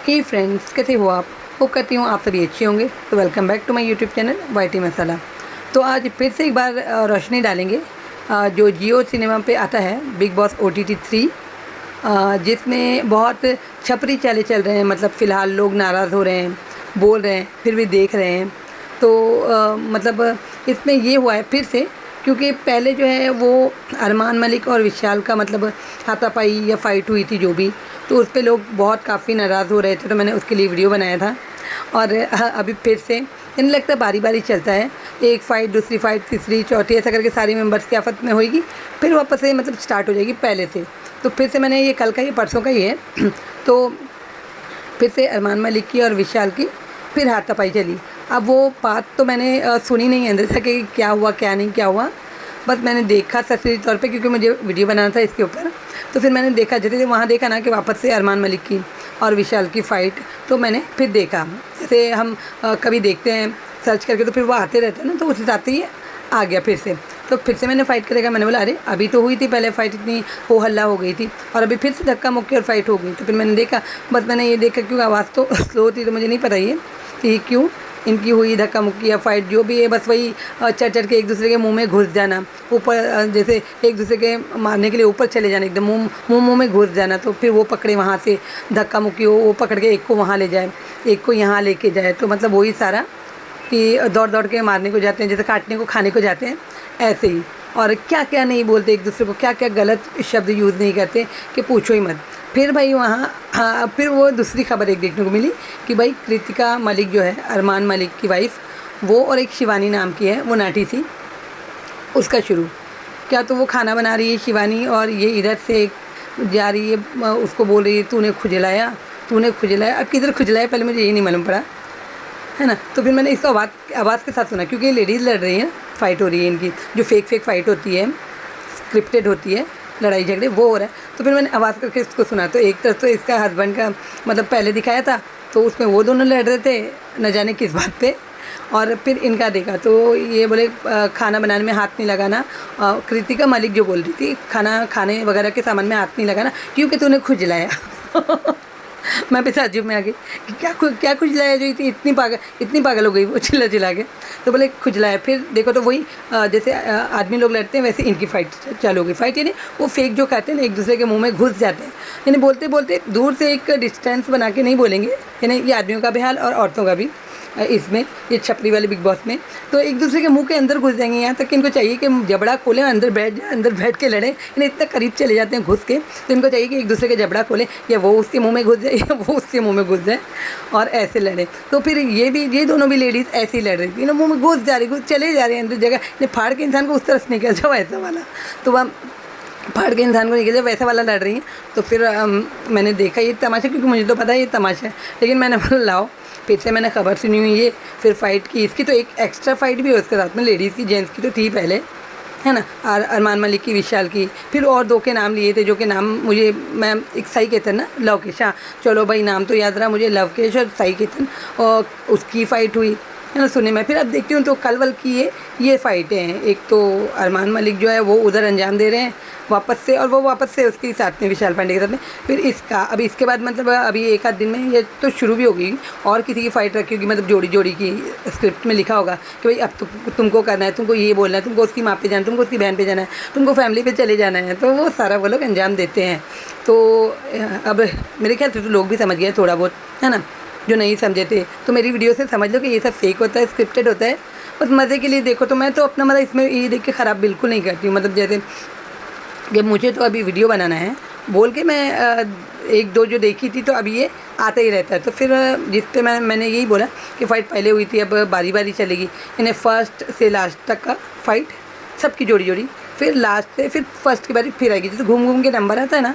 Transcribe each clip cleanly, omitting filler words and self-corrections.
हे friends, कैसे हो आप? होप करती हूँ आप सभी अच्छे होंगे। तो welcome back to my YouTube channel YT Masala. तो आज फिर से एक बार रोशनी डालेंगे जो जियो सिनेमा पे आता है बिग बॉस OTT 3, जिसमें बहुत छपरी चालें चल रहे हैं। मतलब फ़िलहाल लोग नाराज़ हो रहे हैं, बोल रहे हैं, फिर भी देख रहे हैं। तो मतलब इसमें ये हुआ है फिर से, क्योंकि पहले जो है वो अरमान मलिक और विशाल का मतलब हाथापाई या फ़ाइट हुई थी जो भी, तो उस पे लोग बहुत काफ़ी नाराज़ हो रहे थे। तो मैंने उसके लिए वीडियो बनाया था। और अभी फिर से इन्हें लगता है बारी बारी चलता है, एक फ़ाइट, दूसरी फ़ाइट, तीसरी, चौथी, ऐसा करके सारी मेंबर्स की आफत में होएगी, फिर वापस से मतलब स्टार्ट हो जाएगी पहले से। तो फिर से मैंने ये कल का, ये परसों का ही है तो फिर से अरमान मलिक की और विशाल की फिर हाथापाई चली। अब वो बात तो मैंने सुनी नहीं अंदर से कि क्या हुआ क्या नहीं क्या हुआ, बस मैंने देखा सरसरी तौर पे, क्योंकि मुझे वीडियो बनाना था इसके ऊपर। तो फिर मैंने देखा, जैसे वहाँ देखा ना कि वापस से अरमान मलिक की और विशाल की फ़ाइट, तो मैंने फिर देखा। जैसे हम कभी देखते हैं सर्च करके, तो फिर वो आते रहते हैं ना, तो उस हिसाब से ये आ गया फिर से। तो फिर से मैंने फ़ाइट करेगा, मैंने बोला अरे अभी तो हुई थी पहले फ़ाइट, इतनी हो हल्ला हो गई थी, और अभी फिर से धक्का मुक्की और फ़ाइट हो गई। तो फिर मैंने देखा, बस मैंने ये देखा, क्योंकि आवाज़ तो स्लो थी, तो मुझे नहीं पता ये कि क्यों इनकी हुई धक्का मुक्की या फ़ाइट जो भी है। बस वही चढ़ चढ़ के एक दूसरे के मुंह में घुस जाना, ऊपर जैसे एक दूसरे के मारने के लिए ऊपर चले जाना, एकदम मुंह में घुस जाना। तो फिर वो पकड़े वहाँ से धक्का मुक्की हो, वो पकड़ के एक को वहाँ ले जाए, एक को यहाँ लेके जाए। तो मतलब वही सारा कि दौड़ दौड़ के मारने को जाते हैं, जैसे काटने को खाने को जाते हैं, ऐसे ही। और क्या क्या नहीं बोलते एक दूसरे को, क्या क्या गलत शब्द यूज़ नहीं करते कि पूछो ही मत। फिर भाई वहाँ फिर वो दूसरी खबर एक देखने को मिली कि भाई कृतिका मलिक जो है, अरमान मलिक की वाइफ, वो और एक शिवानी नाम की है, वो नाटी सी, उसका शुरू क्या, तो वो खाना बना रही है शिवानी, और ये इधर से जा रही है, उसको बोल रही है तूने खुजलाया, तूने खुजलाया। अब किधर खुजलाया पहले मुझे यही नहीं मालूम पड़ा, है ना। तो फिर मैंने इसको आवाज़ के साथ सुना, क्योंकि ये लेडीज़ लड़ रही हैं, फ़ाइट हो रही है इनकी, जो फेक फ़ाइट होती है, स्क्रिप्टेड होती है, लड़ाई झगड़े वो हो रहा है। तो फिर मैंने आवाज़ करके इसको सुना, तो एक तरफ तो इसका हस्बैंड का मतलब पहले दिखाया था, तो उसमें वो दोनों लड़ रहे थे न जाने किस बात पे, और फिर इनका देखा तो ये बोले खाना बनाने में हाथ नहीं लगाना। कृतिका मलिक जो बोल रही थी खाना खाने वगैरह के सामान में हाथ नहीं लगाना, क्योंकि तूने खुजलाया मैं भी ताज्जुब में आ गई कि क्या खुजलाया जो थी, इतनी पागल हो गई वो चिल्ला चिल्ला के। तो बोले खुजलाया। फिर देखो तो वही जैसे आदमी लोग लड़ते हैं, वैसे इनकी फ़ाइट चालू हो गई। फ़ाइट यानी वो फेक जो कहते हैं ना, एक दूसरे के मुंह में घुस जाते हैं, यानी बोलते बोलते दूर से एक डिस्टेंस बना के नहीं बोलेंगे, यानी ये आदमियों का भी हाल और औरतों का भी इसमें, ये छपरी वाले बिग बॉस में। तो एक दूसरे के मुंह के अंदर घुस जाएंगे, यहाँ तक कि इनको चाहिए कि जबड़ा खोलें, अंदर बैठ के लड़ें, इन्हें इतना करीब चले जाते हैं घुस के। तो इनको चाहिए कि एक दूसरे के जबड़ा खोलें, या वो उसके मुंह में घुस जाए या वो उसके मुंह में घुस जाए, और ऐसे लड़ें। तो फिर ये दोनों भी लेडीज़ ऐसे ही लड़ रही थी ना, मुँह में घुस जा रही, चले जा रहे हैं अंदर जगह, इन्हें फाड़ के इंसान को उस तरफ निकल जाओ ऐसा वाला, तो वह फाड़ के इंसान को निकल जाए वैसा वाला लड़ रही हैं। तो फिर मैंने देखा ये तमाशा, क्योंकि मुझे तो पता है ये तमाशा है, लेकिन मैंने बोला लाओ, फिर से मैंने खबर सुनी हुई है। फिर फ़ाइट की इसकी, तो एक एक्स्ट्रा फ़ाइट भी है उसके साथ में, लेडीज़ की, जेंट्स की तो थी पहले, है ना। अरमान मलिक की, विशाल की, फिर और दो के नाम लिए थे, जो कि नाम मुझे, मैं एक साई केतन ना, लवकेश, हाँ चलो भाई नाम तो याद रहा मुझे, लवकेश और साई केतन, और उसकी फ़ाइट हुई, है ना, सुने मैं। फिर अब देखती हूँ तो कल वल की ये फ़ाइटें हैं। एक तो अरमान मलिक जो है वो उधर अंजाम दे रहे हैं वापस से, और वो वापस से उसके साथ में विशाल पांडे के साथ में। फिर इसका अभी इसके बाद मतलब अभी एक आध दिन में ये तो शुरू भी होगी, और किसी की फ़ाइट रखी होगी, मतलब जोड़ी जोड़ी की स्क्रिप्ट में लिखा होगा कि भाई अब तुमको करना है, तुमको ये बोलना है, तुमको उसकी माँ पे जाना है, तुमको उसकी बहन पे जाना है, तुमको फैमिली पे चले जाना है। तो वो सारा वो लोग अंजाम देते हैं। तो अब मेरे ख्याल से तो लोग भी समझ गए थोड़ा बहुत, है ना। जो नहीं समझे थे तो मेरी वीडियो से समझ लो कि ये सब फेक होता है, स्क्रिप्टेड होता है, बस मज़े के लिए देखो। तो मैं तो अपना मतलब इसमें ये देख के ख़राब बिल्कुल नहीं करती हूँ। मतलब जैसे कि मुझे तो अभी वीडियो बनाना है बोल के मैं एक दो जो देखी थी, तो अभी ये आता ही रहता है। तो फिर जिस पे मैंने यही बोला कि फ़ाइट पहले हुई थी, अब बारी बारी चलेगी, यानी फर्स्ट से लास्ट तक का फ़ाइट सबकी जोड़ी जोड़ी, फिर लास्ट से फिर फर्स्ट की बारी फिर आएगी। जैसे घूम घूम के नंबर आता है ना,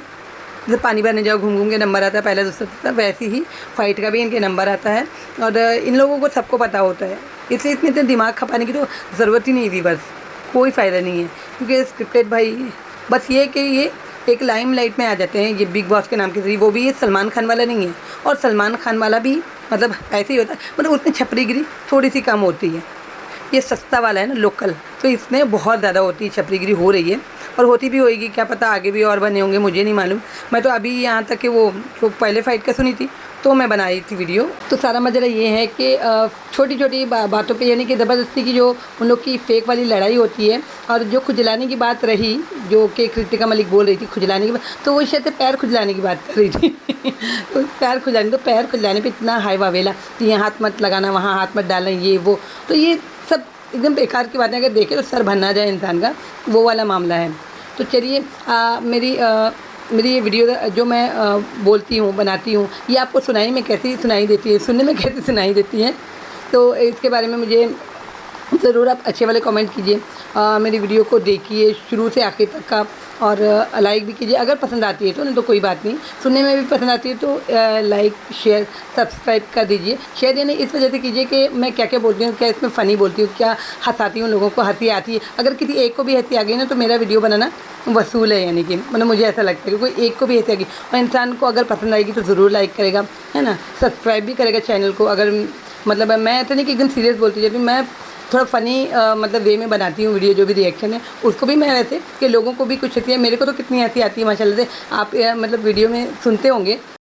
जैसे पानी भरने जाओ घूम घूम के नंबर आता है, पहला दूसरा तीसरा, वैसे ही फ़ाइट का भी इनके नंबर आता है। और इन लोगों को सबको पता होता है, इसलिए इसमें इतने दिमाग खपाने की तो ज़रूरत ही नहीं थी, बस कोई फ़ायदा नहीं है, क्योंकि स्क्रिप्टेड भाई बस ये कि ये एक लाइम लाइट में आ जाते हैं ये बिग बॉस के नाम के ज़रिए। वो भी ये सलमान खान वाला नहीं है, और सलमान खान वाला भी मतलब ऐसे ही होता है, मतलब उसमें छपरीगिरी थोड़ी सी कम होती है। ये सस्ता वाला है ना, लोकल, तो इसमें बहुत ज़्यादा होती है, छपरीगिरी हो रही है, और होती भी होएगी, क्या पता आगे भी और बने होंगे, मुझे नहीं मालूम। मैं तो अभी यहाँ तक कि वो पहले फ़ाइट का सुनी थी, तो मैं बनाई थी वीडियो। तो सारा मजरा ये है कि छोटी छोटी बातों पे, यानी कि ज़बरदस्ती की जो उन लोग की फ़ेक वाली लड़ाई होती है, और जो खुजलाने की बात रही, जो कि कृतिका मलिक बोल रही थी खुजलाने की बात, तो वो शायद से पैर खुजलाने की बात कर रही थी तो पैर खुजलाने पे इतना हाय वावेला कि यहाँ हाथ मत लगाना, वहाँ हाथ मत डालना, ये वो, तो ये सब एकदम बेकार की बातें। अगर देखें तो सर भरना जाए इंसान का, वो वाला मामला है। तो चलिए मेरी ये वीडियो जो मैं बोलती हूँ, बनाती हूँ, ये आपको सुनाई में कैसी सुनाई देती है, सुनने में कैसी सुनाई देती है, तो इसके बारे में मुझे ज़रूर आप अच्छे वाले कमेंट कीजिए। मेरी वीडियो को देखिए शुरू से आखिर तक का, और लाइक भी कीजिए अगर पसंद आती है तो, नहीं तो कोई बात नहीं। सुनने में भी पसंद आती है तो लाइक शेयर सब्सक्राइब कर दीजिए। शेयर यानी इस वजह से कीजिए कि मैं क्या क्या बोलती हूँ, क्या इसमें फ़नी बोलती हूँ, क्या हँसाती हूँ, लोगों को हंसी आती है। अगर किसी एक को भी हंसी आ गई ना, तो मेरा वीडियो बनाना वसूल है, यानी कि मतलब मुझे ऐसा लगता है कि कोई एक को भी हंसी आ गई, और इंसान को अगर पसंद आएगी तो ज़रूर लाइक करेगा, है ना, सब्सक्राइब भी करेगा चैनल को। अगर मतलब मैं ऐसा नहीं कि एकदम सीरियस बोलती जाती हूँ, मैं थोड़ा फ़नी मतलब वे में बनाती हूँ वीडियो। जो भी रिएक्शन है उसको भी मैं वैसे कि लोगों को भी कुछ हंसी है, मेरे को तो कितनी हंसी आती है माशाल्लाह से। आप मतलब वीडियो में सुनते होंगे